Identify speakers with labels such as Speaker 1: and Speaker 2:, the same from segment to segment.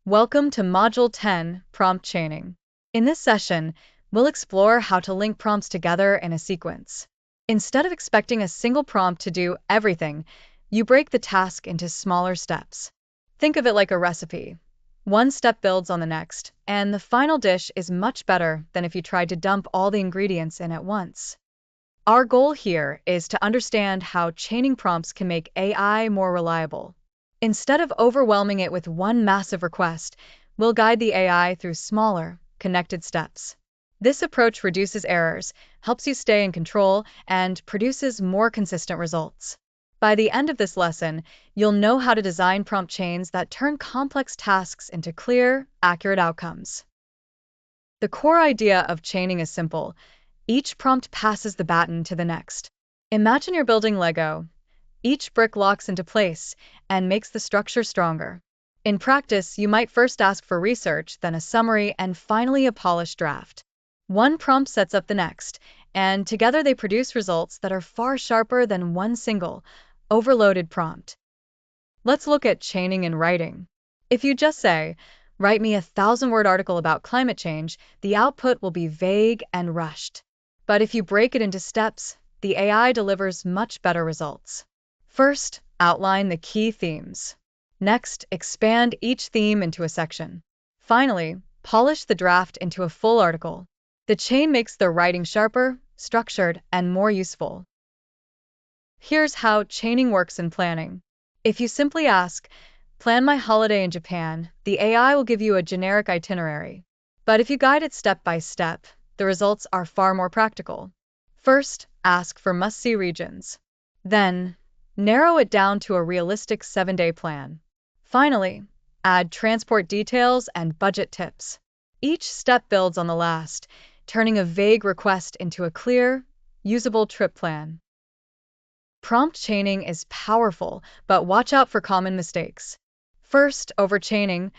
Speaker 1: Welcome to Module 10, Prompt Chaining. In this session, we'll explore how to link prompts together in a sequence. Instead of expecting a single prompt to do everything, you break the task into smaller steps. Think of it like a recipe. One step builds on the next, and the final dish is much better than if you tried to dump all the ingredients in at once. Our goal here is to understand how chaining prompts can make AI more reliable. Instead of overwhelming it with one massive request, we'll guide the AI through smaller, connected steps. This approach reduces errors, helps you stay in control, and produces more consistent results. By the end of this lesson, you'll know how to design prompt chains that turn complex tasks into clear, accurate outcomes. The core idea of chaining is simple. Each prompt passes the baton to the next. Imagine you're building Lego. Each brick locks into place and makes the structure stronger. In practice, you might first ask for research, then a summary, and finally a polished draft. One prompt sets up the next, and together they produce results that are far sharper than one single, overloaded prompt. Let's look at chaining in writing. If you just say, "Write me a 1,000-word article about climate change," the output will be vague and rushed. But if you break it into steps, the AI delivers much better results. First, outline the key themes. Next, expand each theme into a section. Finally, polish the draft into a full article. The chain makes the writing sharper, structured, and more useful. Here's how chaining works in planning. If you simply ask, "Plan my holiday in Japan," the AI will give you a generic itinerary. But if you guide it step by step, the results are far more practical. First, ask for must-see regions. Then, narrow it down to a realistic 7-day plan. Finally, add transport details and budget tips. Each step builds on the last, turning a vague request into a clear, usable trip plan. Prompt chaining is powerful, but watch out for common mistakes. First, overchaining.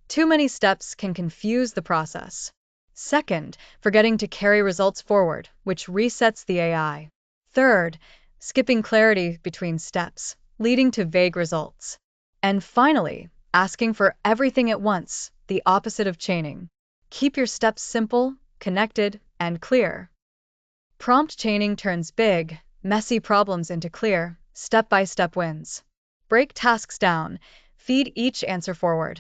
Speaker 1: Too many steps can confuse the process. Second, forgetting to carry results forward, which resets the AI. Third, skipping clarity between steps, leading to vague results. And finally, asking for everything at once, the opposite of chaining. Keep your steps simple, connected, and clear. Prompt chaining turns big, messy problems into clear, step-by-step wins. Break tasks down, feed each answer forward,